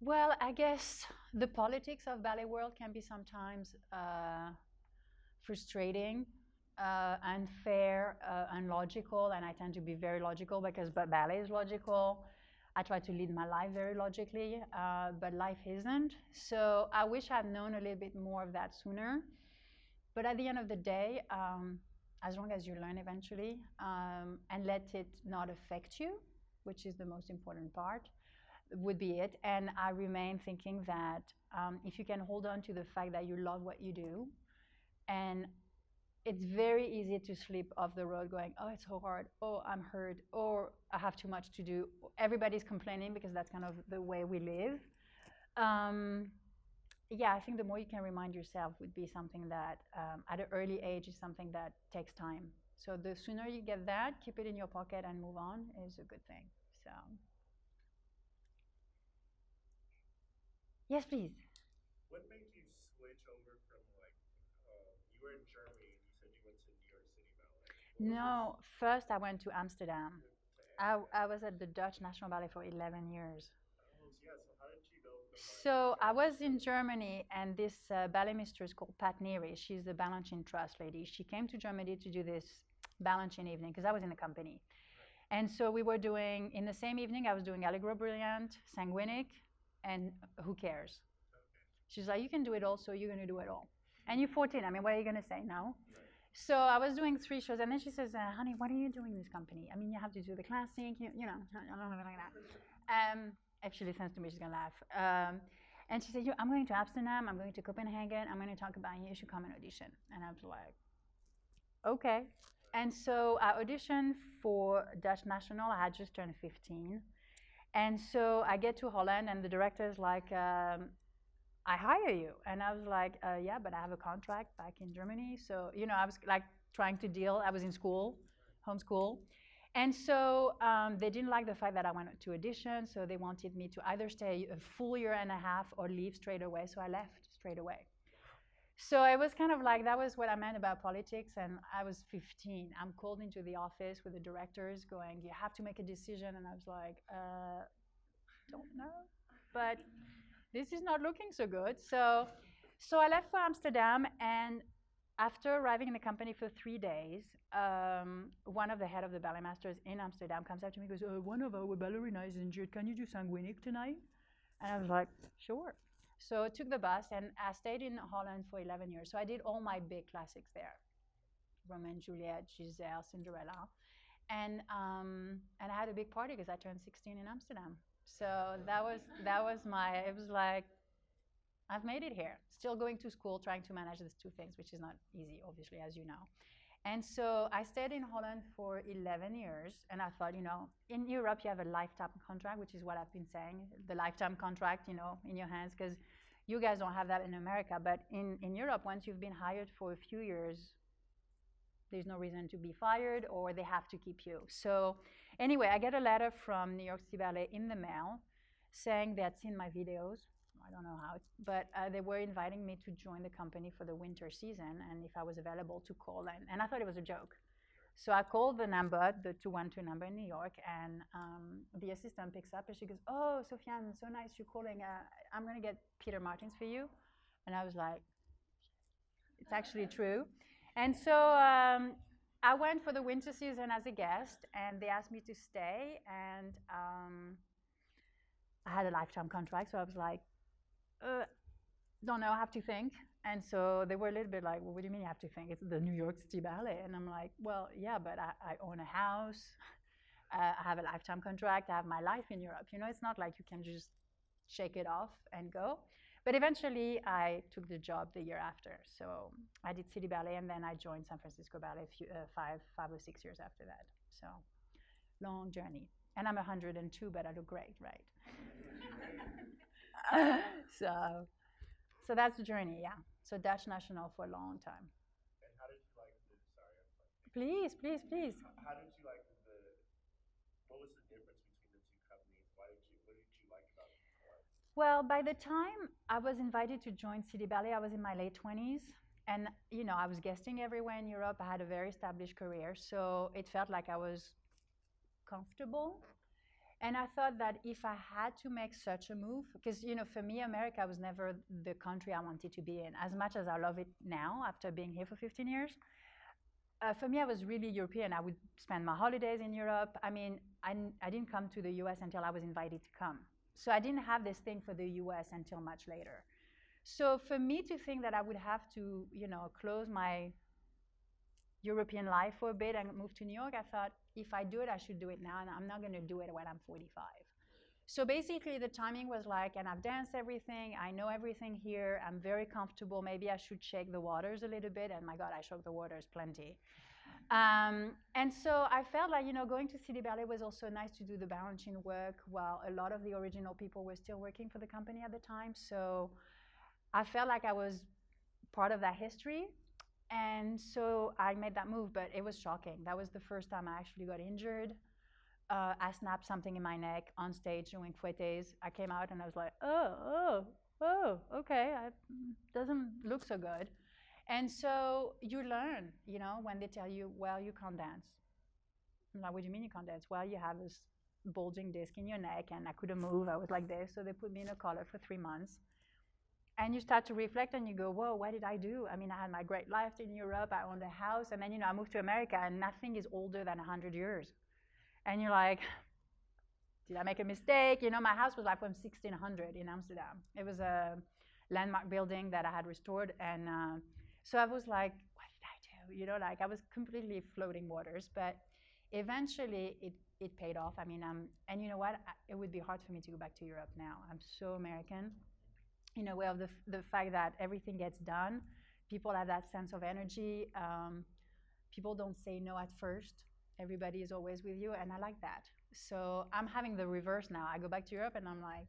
Well, I guess the politics of ballet world can be sometimes frustrating, unfair, unlogical, and I tend to be very logical because ballet is logical. I try to lead my life very logically, but life isn't. So I wish I'd known a little bit more of that sooner. But at the end of the day, as long as you learn eventually and let it not affect you, which is the most important part, would be it. And I remain thinking that if you can hold on to the fact that you love what you do, and it's very easy to slip off the road going, oh, it's so hard, oh, I'm hurt, or I have too much to do. Everybody's complaining because that's kind of the way we live. Yeah, I think the more you can remind yourself would be something that at an early age is something that takes time. So the sooner you get that, keep it in your pocket and move on is a good thing. So, yes, please. What made you switch over from like you were in Germany and you said you went to New York City Ballet? No, first I went to Amsterdam. To I was at the Dutch National Ballet for 11 years. Oh, so yeah. So how did you go from like So I was in Germany Germany, and this ballet mistress called Pat Neary, she's the Balanchine Trust lady. She came to Germany to do this Balanchine evening because I was in the company. And so we were doing, in the same evening, I was doing Allegro Brilliant, Sanguinic, and Who Cares? She's like, you can do it all, so you're going to do it all. And you're 14. I mean, what are you going to say? No. So I was doing 3 shows, and then she says, honey, what are you doing in this company? I mean, you have to do the classic, you know, like that. If she listens to me, she's going to laugh. And she said, I'm going to Amsterdam, I'm going to Copenhagen, I'm going to talk about you should come and audition. And I was like, okay. And so I auditioned for Dutch National. I had just turned 15. And so I get to Holland, and the director's like, I hire you. And I was like, yeah, but I have a contract back in Germany. So, you know, I was like trying to deal. I was in school, homeschool. And so they didn't like the fact that I went to audition. So they wanted me to either stay a full year and a half or leave straight away. So I left straight away. So it was kind of like, that was what I meant about politics. And I was 15. I'm called into the office with the directors going, you have to make a decision. And I was like, don't know. But this is not looking so good. So I left for Amsterdam, and after arriving in the company for 3 days, one of the head of the ballet masters in Amsterdam comes up to me and goes, one of our ballerina is injured. Can you do Sanguinic tonight? And I was like, sure. So I took the bus, and I stayed in Holland for 11 years. So I did all my big classics there. Romeo and Juliet, Giselle, Cinderella. And I had a big party because I turned 16 in Amsterdam. So that was my, it was like, I've made it here. Still going to school, trying to manage these 2 things, which is not easy, obviously, as you know. And so I stayed in Holland for 11 years, and I thought, you know, in Europe you have a lifetime contract, which is what I've been saying, the lifetime contract, you know, in your hands, because you guys don't have that in America. But in Europe, once you've been hired for a few years, there's no reason to be fired, or they have to keep you. So anyway, I get a letter from New York City Ballet in the mail saying they had seen my videos. I don't know how, but they were inviting me to join the company for the winter season, and if I was available to call. And I thought it was a joke. So I called the number, the 212 number in New York, and the assistant picks up and she goes, oh, Sofiane, so nice you're calling. I'm going to get Peter Martins for you. And I was like, it's actually true. And so I went for the winter season as a guest, and they asked me to stay. And I had a lifetime contract, so I was like, don't know, I have to think. And so they were a little bit like, well, what do you mean you have to think? It's the New York City Ballet. And I'm like, well, yeah, but I own a house. I have a lifetime contract. I have my life in Europe. You know, it's not like you can just shake it off and go. But eventually, I took the job the year after. So I did City Ballet, and then I joined San Francisco Ballet 5 or 6 years after that. So long journey. And I'm 102, but I look great, right? So that's the journey, yeah. So Dutch National for a long time. And how did you like the? Sorry, I'm sorry. Please, please, please. How did you like the? What was the difference between the 2 companies? What did you like about one? Well, by the time I was invited to join City Ballet, I was in my late 20s. And, you know, I was guesting everywhere in Europe. I had a very established career. So it felt like I was comfortable. And I thought that if I had to make such a move, because for me, America was never the country I wanted to be in. As much as I love it now, after being here for 15 years, for me, I was really European. I would spend my holidays in Europe. I mean, I didn't come to the US until I was invited to come. So I didn't have this thing for the US until much later. So for me to think that I would have to, close my European life for a bit and move to New York, I thought if I do it, I should do it now, and I'm not going to do it when I'm 45. So basically, the timing was like, and I've danced everything, I know everything here, I'm very comfortable. Maybe I should shake the waters a little bit, and my God, I shook the waters plenty. And so I felt like, going to City Ballet was also nice to do the balancing work while a lot of the original people were still working for the company at the time. So I felt like I was part of that history. And so I made that move, but it was shocking. That was the first time I actually got injured. I snapped something in my neck on stage doing fouettes. I came out and I was like, okay, doesn't look so good. And so you learn, when they tell you, well, you can't dance. I'm like, what do you mean you can't dance? Well, you have this bulging disc in your neck, and I couldn't move. I was like this. So they put me in a collar for 3 months. And you start to reflect and you go, whoa, what did I do? I mean, I had my great life in Europe. I owned a house. And then, I moved to America, and nothing is older than 100 years. And you're like, did I make a mistake? My house was like from 1600 in Amsterdam. It was a landmark building that I had restored. And so I was like, what did I do? Like I was completely floating waters. But eventually it paid off. I mean, and you know what? It would be hard for me to go back to Europe now. I'm so American. Well, the fact that everything gets done, people have that sense of energy. People don't say no at first. Everybody is always with you, and I like that. So I'm having the reverse now. I go back to Europe, and I'm like,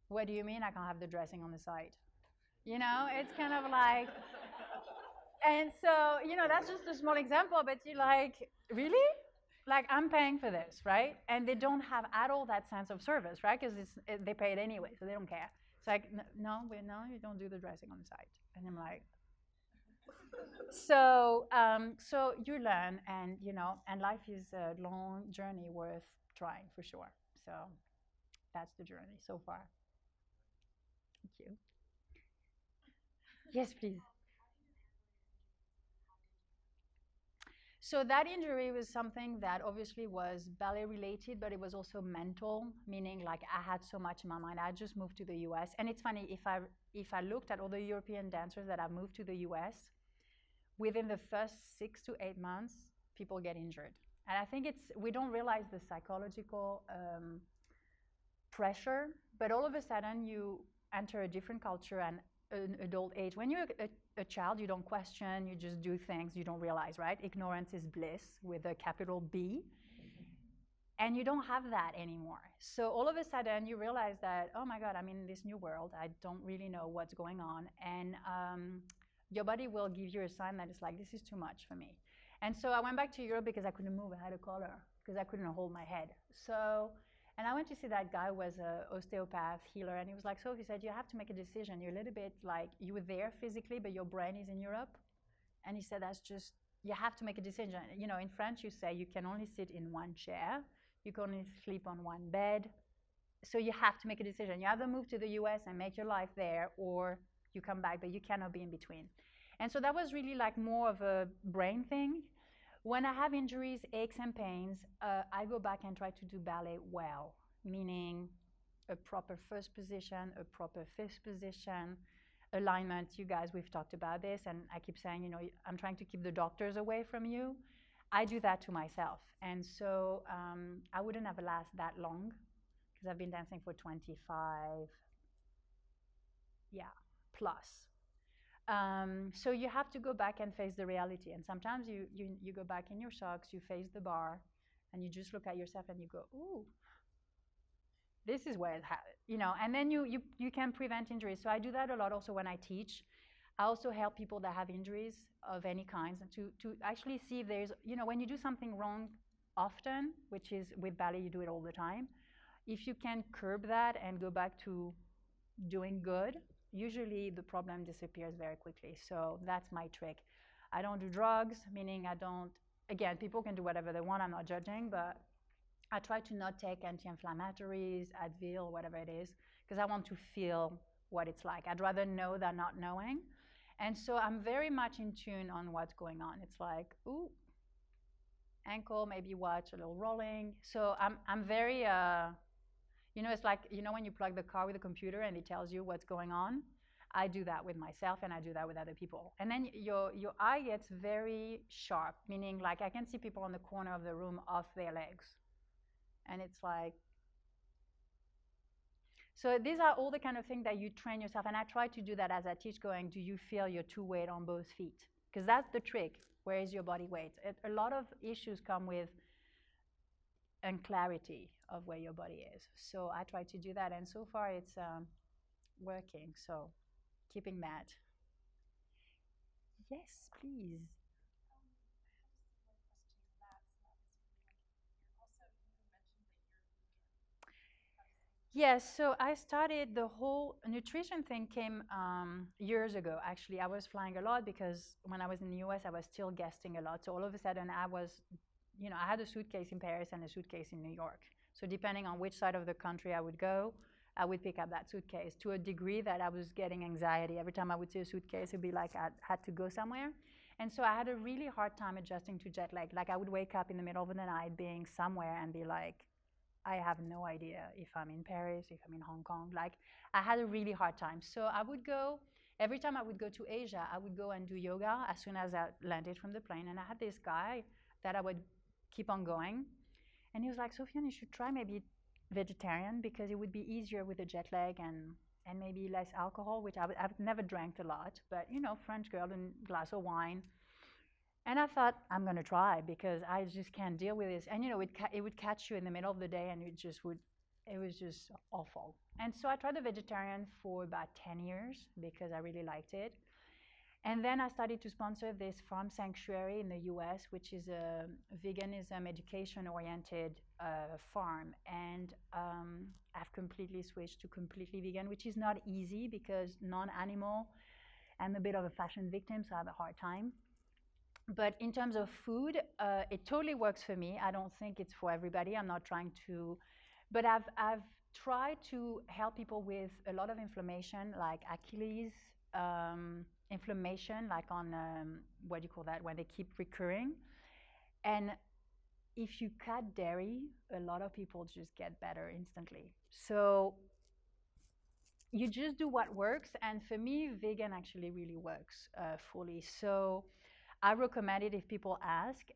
what do you mean I can't have the dressing on the side? It's kind of like, and so, that's just a small example, but you're like, really? Like, I'm paying for this, right? And they don't have at all that sense of service, right? Because they pay it anyway, so they don't care. It's like, no, you don't do the dressing on the side. And I'm like, so you learn, and and life is a long journey worth trying for sure. So that's the journey so far. Thank you. Yes, please. So that injury was something that obviously was ballet related, but it was also mental, meaning like I had so much in my mind. I just moved to the US. And it's funny, if I looked at all the European dancers that have moved to the US, within the first 6 to 8 months, people get injured. And I think we don't realize the psychological pressure, but all of a sudden you enter a different culture and an adult age. When you're a child, you don't question, you just do things you don't realize, right? Ignorance is bliss with a capital B. And you don't have that anymore. So all of a sudden you realize that, oh my God, I'm in this new world. I don't really know what's going on. And your body will give you a sign that it's like, this is too much for me. And so I went back to Europe because I couldn't move. I had a collar because I couldn't hold my head. And I went to see that guy who was an osteopath healer, and he was like, so he said, you have to make a decision. You're a little bit like, you were there physically, but your brain is in Europe. And he said, that's just, you have to make a decision. In French, you say you can only sit in one chair. You can only sleep on one bed. So you have to make a decision. You either move to the US and make your life there, or you come back, but you cannot be in between. And so that was really like more of a brain thing. When I have injuries, aches, and pains, I go back and try to do ballet well, meaning a proper first position, a proper fifth position, alignment. You guys, we've talked about this, and I keep saying, I'm trying to keep the doctors away from you. I do that to myself. And so I wouldn't have lasted that long because I've been dancing for 25, plus. So you have to go back and face the reality. And sometimes you go back in your socks, you face the bar, and you just look at yourself and you go, ooh, this is where and then you can prevent injuries. So I do that a lot also when I teach. I also help people that have injuries of any kinds to actually see if there's, when you do something wrong often, which is with ballet, you do it all the time. If you can curb that and go back to doing good, usually the problem disappears very quickly. So that's my trick. I don't do drugs, meaning again, people can do whatever they want, I'm not judging, but I try to not take anti-inflammatories, Advil, whatever it is, because I want to feel what it's like. I'd rather know than not knowing. And so I'm very much in tune on what's going on. It's like, ooh, ankle, maybe watch a little rolling. So I'm very, it's like, when you plug the car with the computer and it tells you what's going on. I do that with myself and I do that with other people. And then your eye gets very sharp, meaning like I can see people on the corner of the room off their legs. And it's like, so these are all the kind of things that you train yourself. And I try to do that as I teach, going, do you feel your two weight on both feet? Because that's the trick. Where is your body weight? A lot of issues come with unclarity of where your body is. So I try to do that. And so far it's working. So keeping that. Yes, please. Yes, so I started the whole nutrition thing came years ago. Actually, I was flying a lot because when I was in the US, I was still guesting a lot. So all of a sudden, I had a suitcase in Paris and a suitcase in New York. So depending on which side of the country I would go, I would pick up that suitcase to a degree that I was getting anxiety. Every time I would see a suitcase, it'd be like I had to go somewhere. And so I had a really hard time adjusting to jet lag. Like I would wake up in the middle of the night being somewhere and be like, I have no idea if I'm in Paris, if I'm in Hong Kong. Like, I had a really hard time. So I would go, every time I would go to Asia, I would go and do yoga as soon as I landed from the plane. And I had this guy that I would keep on going. And he was like, Sofiane, you should try maybe vegetarian because it would be easier with the jet lag and maybe less alcohol, which I've never drank a lot. But, French girl and glass of wine. And I thought, I'm going to try because I just can't deal with this. And, it would catch you in the middle of the day and it was just awful. And so I tried the vegetarian for about 10 years because I really liked it. And then I started to sponsor this farm sanctuary in the US, which is a veganism education-oriented farm. And I've completely switched to completely vegan, which is not easy because non-animal. I'm a bit of a fashion victim, so I have a hard time. But in terms of food, it totally works for me. I don't think it's for everybody. I'm not trying to, but I've tried to help people with a lot of inflammation, like Achilles inflammation, like on what do you call that, when they keep recurring. And if you cut dairy, a lot of people just get better instantly. So you just do what works. And for me, vegan actually really works fully. So I recommend it if people ask,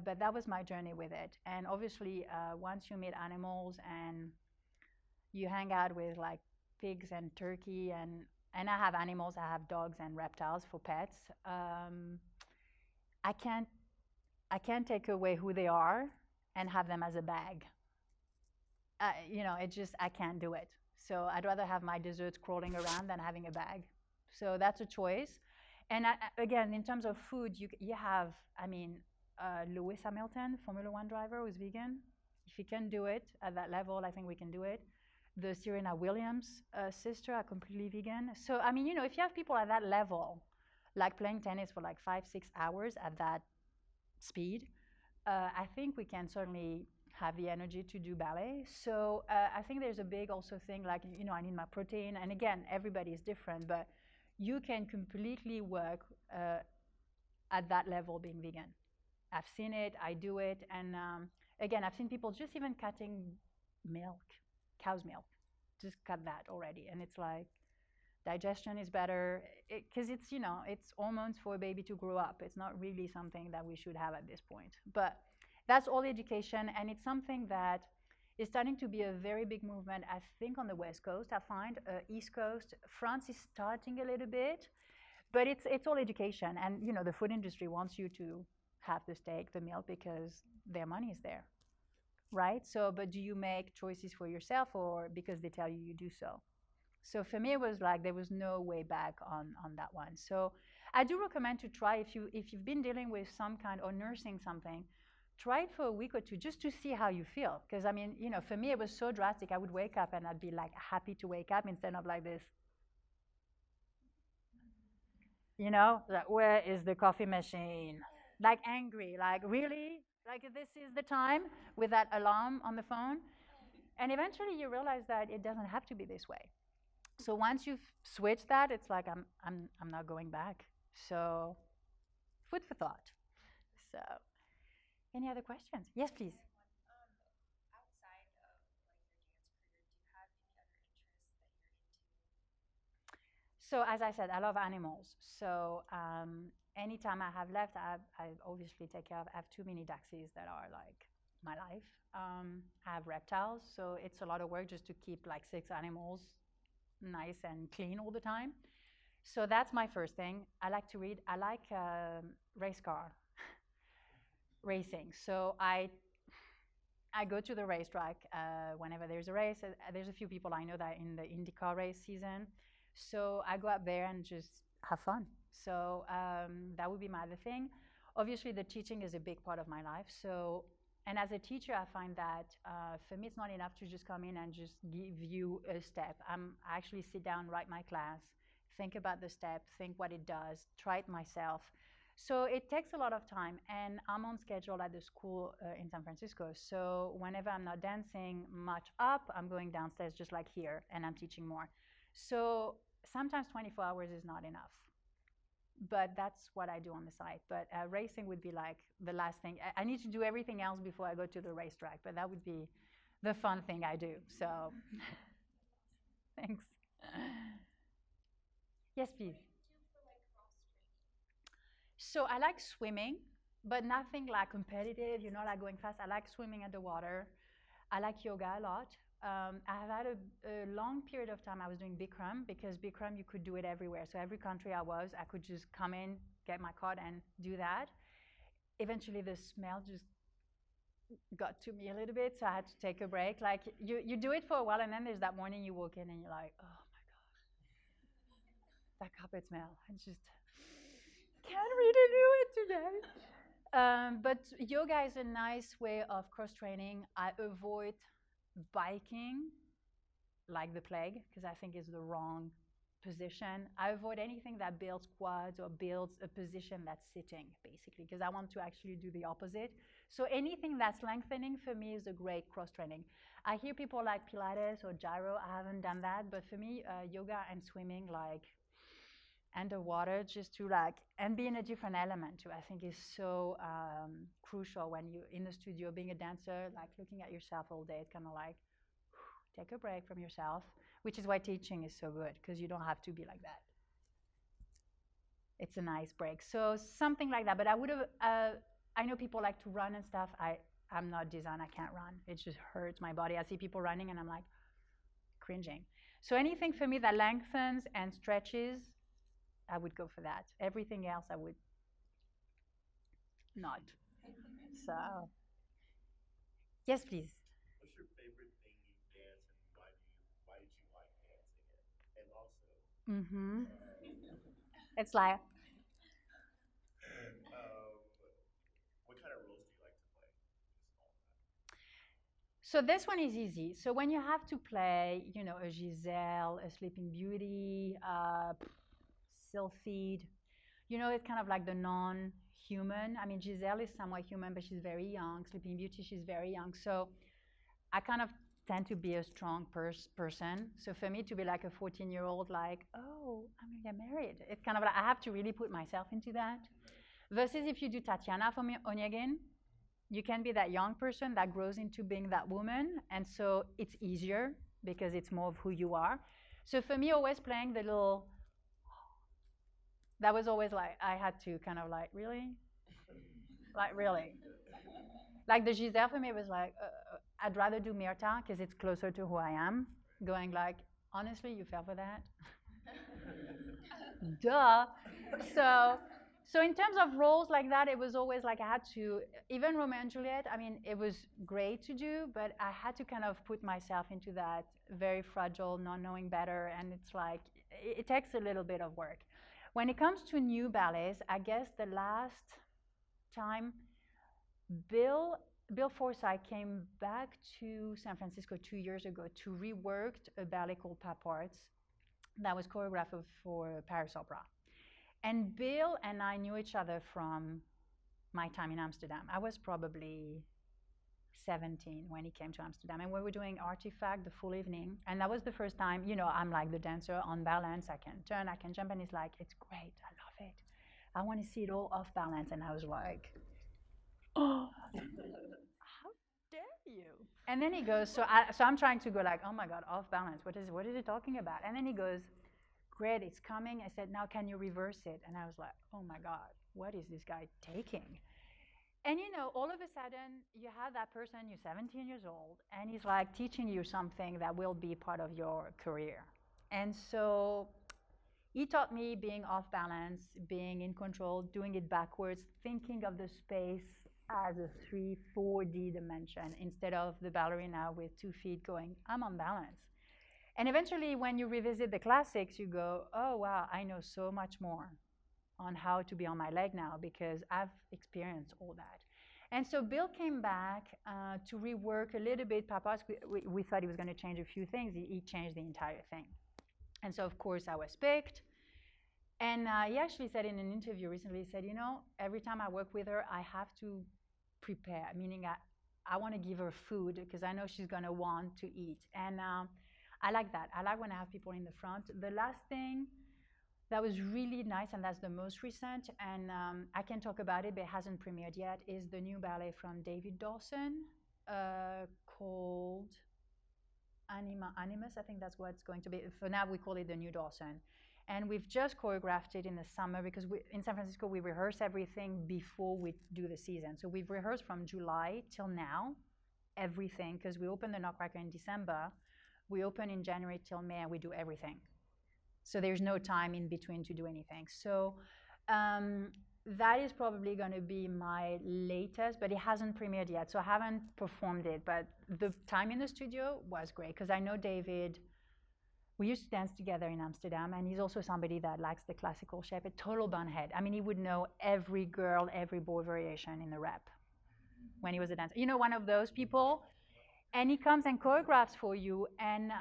but that was my journey with it. And obviously, once you meet animals and you hang out with like pigs and turkey, and I have animals, I have dogs and reptiles for pets. I can't take away who they are and have them as a bag. It just I can't do it. So I'd rather have my desserts crawling around than having a bag. So that's a choice. And again, in terms of food, you have, Lewis Hamilton, Formula One driver, who's vegan. If he can do it at that level, I think we can do it. The Serena Williams sister are completely vegan. So, if you have people at that level, like playing tennis for like 5-6 hours at that speed, I think we can certainly have the energy to do ballet. So I think there's a big also thing like, I need my protein. And again, everybody is different, but you can completely work at that level being vegan. I've seen it, I do it. And again, I've seen people just even cutting milk, cow's milk, just cut that already. And it's like, digestion is better because it's hormones for a baby to grow up. It's not really something that we should have at this point, but that's all education, and it's something that is starting to be a very big movement. I think on the West Coast, I find East Coast, France is starting a little bit, but it's all education, and the food industry wants you to have the steak, the milk, because their money is there, right? So, but do you make choices for yourself or because they tell you you do so? So for me, it was like there was no way back on that one. So I do recommend to try if you've been dealing with some kind or nursing something, try it for a week or two just to see how you feel. Because for me, it was so drastic. I would wake up and I'd be like happy to wake up instead of like this. Like, where is the coffee machine? Like angry, like really? Like this is the time with that alarm on the phone. And eventually you realize that it doesn't have to be this way. So once you've switched that, it's like I'm not going back. So food for thought. So any other questions? Yes, please. So as I said, I love animals. So anytime I have left, I obviously take care of. I have too many taxis that are like my life. I have reptiles, so it's a lot of work just to keep like 6 animals nice and clean all the time. So that's my first thing. I like to read. I like race car racing. So I go to the racetrack whenever there's a race. There's a few people I know that are in the IndyCar race season. So I go up there and just have fun. So that would be my other thing. Obviously, the teaching is a big part of my life. So, and as a teacher, I find that for me, it's not enough to just come in and just give you a step. I actually sit down, write my class, think about the step, think what it does, try it myself. So it takes a lot of time, and I'm on schedule at the school in San Francisco. So whenever I'm not dancing much up, I'm going downstairs just like here, and I'm teaching more. So sometimes 24 hours is not enough, but that's what I do on the side. But racing would be like the last thing. I need to do everything else before I go to the racetrack, but that would be the fun thing I do. So thanks. Yes, please. So I like swimming, but nothing like competitive, like going fast. I like swimming at the water. I like yoga a lot. I have had a long period of time I was doing Bikram because Bikram you could do it everywhere. So every country I could just come in, get my card, and do that. Eventually, the smell just got to me a little bit, so I had to take a break. Like you do it for a while, and then there's that morning you walk in and you're like, oh my god, that carpet smell. I just can't really do it today. But yoga is a nice way of cross training. I avoid biking like the plague because I think it's the wrong position. I avoid anything that builds quads or builds a position that's sitting, basically, because I want to actually do the opposite. So anything that's lengthening for me is a great cross training. I hear people like Pilates or gyro. I haven't done that, but for me, yoga and swimming, like underwater, just to like and be in a different element too, I think is so crucial when you're in the studio being a dancer, like looking at yourself all day. It's kind of like take a break from yourself, which is why teaching is so good because you don't have to be like that. It's a nice break. So something like that. But I would have. I know people like to run and stuff. I'm not designed. I can't run. It just hurts my body. I see people running and I'm like cringing. So anything for me that lengthens and stretches, I would go for that. Everything else, I would not. So yes, please. What's your favorite thing you dance, and why did you like dancing it? And also, Mm-hmm. It's like um, what kind of roles do you like to play? Just all of that. so. This one is easy. So when you have to play, a Giselle, a Sleeping Beauty, Sylphide, it's kind of like the non-human. I mean, Giselle is somewhat human, but she's very young. Sleeping Beauty, she's very young. So I kind of tend to be a strong person. So for me to be like a 14-year-old, like, oh, I'm gonna get married, it's kind of like I have to really put myself into that. Versus if you do Tatiana from Onegin, you can be that young person that grows into being that woman, and so it's easier because it's more of who you are. So for me, always playing the little, that was always like I had to kind of like really, like really. Like the Giselle for me was like, I'd rather do Myrta because it's closer to who I am. Going like, honestly, you fell for that? Duh. So, so in terms of roles like that, it was always like I had to, even Romeo and Juliet, I mean, it was great to do, but I had to kind of put myself into that very fragile, not knowing better. And it's like, it takes a little bit of work. When it comes to new ballets, I guess the last time Bill Bill Forsyth came back to San Francisco 2 years ago to rework a ballet called Pap Arts that was choreographed for Paris Opera. And Bill and I knew each other from my time in Amsterdam. I was probably 17 when he came to Amsterdam, and we were doing Artifact the full evening. And that was the first time, I'm like the dancer on balance. I can turn, I can jump, and he's like, it's great, I love it. I want to see it all off balance. And I was like, oh, how dare you? And then he goes, so I'm trying to go like, oh my God, off balance. What is he talking about? And then he goes, great, it's coming. I said, now can you reverse it? And I was like, oh my God, what is this guy taking? And all of a sudden, you have that person, you're 17 years old, and he's like teaching you something that will be part of your career. And so he taught me being off balance, being in control, doing it backwards, thinking of the space as a 3-4D dimension instead of the ballerina with 2 feet going, I'm on balance. And eventually, when you revisit the classics, you go, oh, wow, I know so much more on how to be on my leg now because I've experienced all that. And so Bill came back to rework a little bit. Papa's, we thought he was going to change a few things. He changed the entire thing. And so, of course, I was picked. And he actually said in an interview recently, he said, every time I work with her, I have to prepare, meaning I want to give her food because I know she's going to want to eat. And I like that. I like when I have people in the front. The last thing that was really nice, and that's the most recent, and I can talk about it, but it hasn't premiered yet, is the new ballet from David Dawson called Animus. I think that's what it's going to be. For now, we call it the new Dawson. And we've just choreographed it in the summer because in San Francisco, we rehearse everything before we do the season. So we've rehearsed from July till now, everything, because we open the Nutcracker in December. We open in January till May, and we do everything. So there's no time in between to do anything. So that is probably going to be my latest, but it hasn't premiered yet. So I haven't performed it. But the time in the studio was great because I know David. We used to dance together in Amsterdam, and he's also somebody that likes the classical shape, a total bunhead. I mean, he would know every girl, every boy variation in the rep when he was a dancer. One of those people. And he comes and choreographs for you, and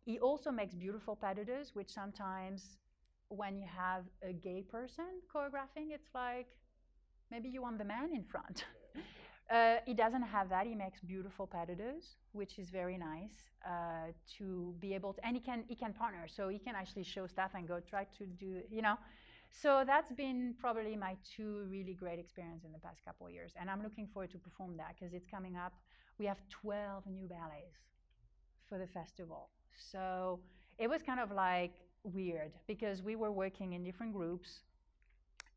he also makes beautiful pas de deux, which sometimes when you have a gay person choreographing, it's like maybe you want the man in front. He doesn't have that. He makes beautiful pas de deux, which is very nice to be able to, and he can partner, so he can actually show stuff and go try to do, So that's been probably my 2 really great experiences in the past couple of years, and I'm looking forward to perform that because it's coming up. We have 12 new ballets for the festival. So it was kind of like weird because we were working in different groups,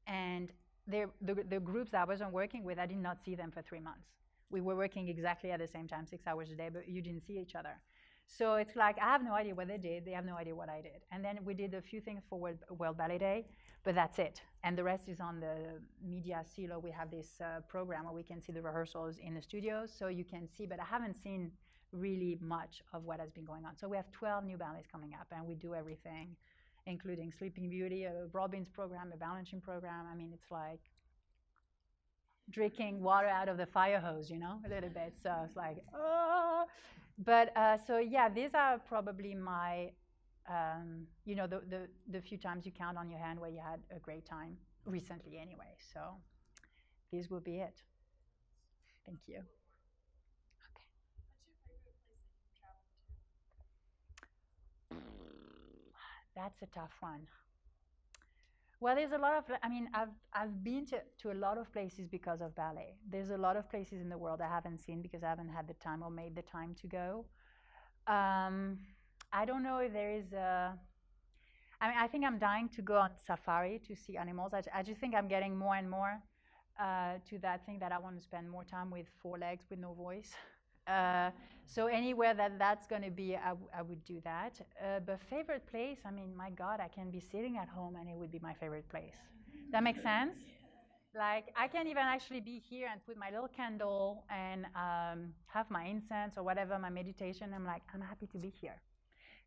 and the groups I wasn't working with, I did not see them for 3 months. We were working exactly at the same time, 6 hours a day, but you didn't see each other. So it's like I have no idea what they did. They have no idea what I did. And then we did a few things for World Ballet Day, but that's it. And the rest is on the media silo. We have this program where we can see the rehearsals in the studios, so you can see. But I haven't seen really much of what has been going on. So we have 12 new ballets coming up, and we do everything, including Sleeping Beauty, a Robbins program, a balancing program. I mean, it's like drinking water out of the fire hose, a little bit. So it's like, oh. But so yeah, these are probably my, the few times you count on your hand where you had a great time recently anyway. So these will be it. Thank you. Okay. What's your favorite place that you've traveled to? That's a tough one. Well, there's a lot of, I've been to a lot of places because of ballet. There's a lot of places in the world I haven't seen because I haven't had the time or made the time to go. I don't know if there is I think I'm dying to go on safari to see animals. I just think I'm getting more and more to that thing that I want to spend more time with 4 legs with no voice. So anywhere that's going to be, I would do that. But favorite place, my God, I can be sitting at home and it would be my favorite place. That makes sense? Like I can even actually be here and put my little candle and have my incense or whatever, my meditation. I'm like, I'm happy to be here.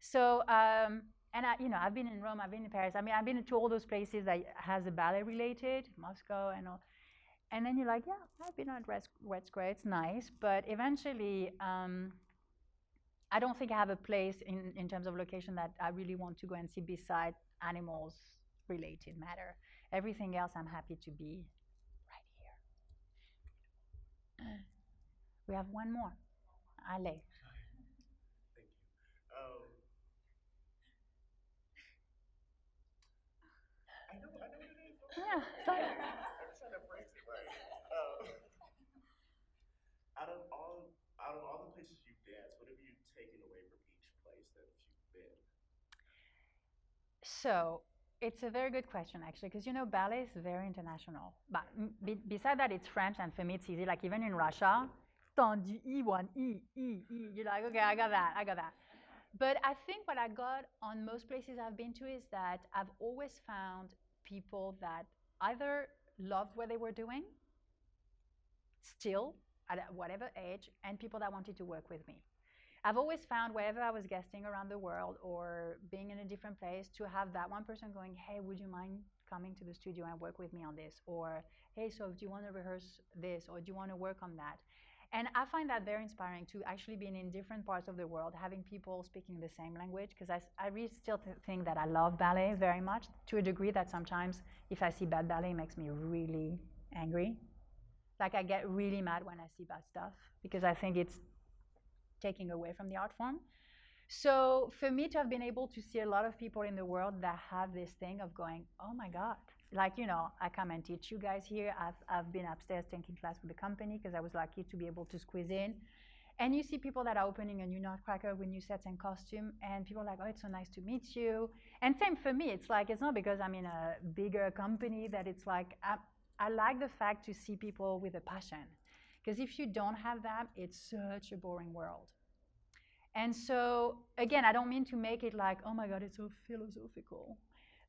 So, and I've been in Rome, I've been in Paris. I've been to all those places that has a ballet related, Moscow and all. And then you're like, yeah, I've been at Red Square, it's nice. But eventually, I don't think I have a place in terms of location that I really want to go and see beside animals related matter. Everything else, I'm happy to be right We have one more. Allez. Thank you. I know what it is. Don't Yeah, worry. sorry. I'm just trying to phrase it right. Out of all the places you've danced, what have you taken away from each place that you've been? So it's a very good question actually, because you know ballet is very international. But beside that, it's French, and for me it's easy. Like even in Russia, tendu E1 E. You're like, okay, I got that, I got that. But I think what I got on most places I've been to is that I've always found people that either loved what they were doing, still at whatever age, and people that wanted to work with me. I've always found wherever I was guesting around the world or being in a different place to have that one person going, hey, would you mind coming to the studio and work with me on this? Or, hey, so do you want to rehearse this? Or do you want to work on that? And I find that very inspiring to actually be in different parts of the world, having people speaking the same language, because I really still think that I love ballet very much, to a degree that sometimes if I see bad ballet, it makes me really angry. Like I get really mad when I see bad stuff because I think it's taking away from the art form. So for me to have been able to see a lot of people in the world that have this thing of going, oh my God, like, you know, I come and teach you guys here. I've been upstairs taking class with the company because I was lucky to be able to squeeze in. And you see people that are opening a new Nutcracker with new sets and costume, and people are like, oh, it's so nice to meet you. And same for me. It's like, it's not because I'm in a bigger company that it's like, I like the fact to see people with a passion. Because if you don't have that, it's such a boring world. And so, again, I don't mean to make it like, oh my God, it's so philosophical.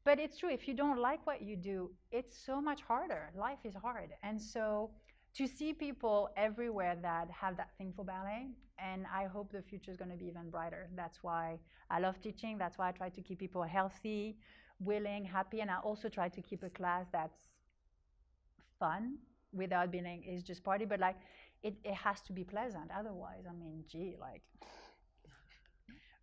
But it's true, if you don't like what you do, it's so much harder. Life is hard. And so, to see people everywhere that have that thing for ballet, and I hope the future is going to be even brighter. That's why I love teaching. That's why I try to keep people healthy, willing, happy. And I also try to keep a class that's fun without being, it's just party, but like, it has to be pleasant. Otherwise, I mean, gee, like,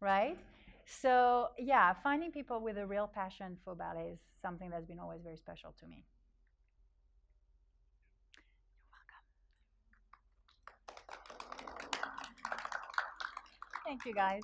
right? So yeah, finding people with a real passion for ballet is something that's been always very special to me. Thank you, guys.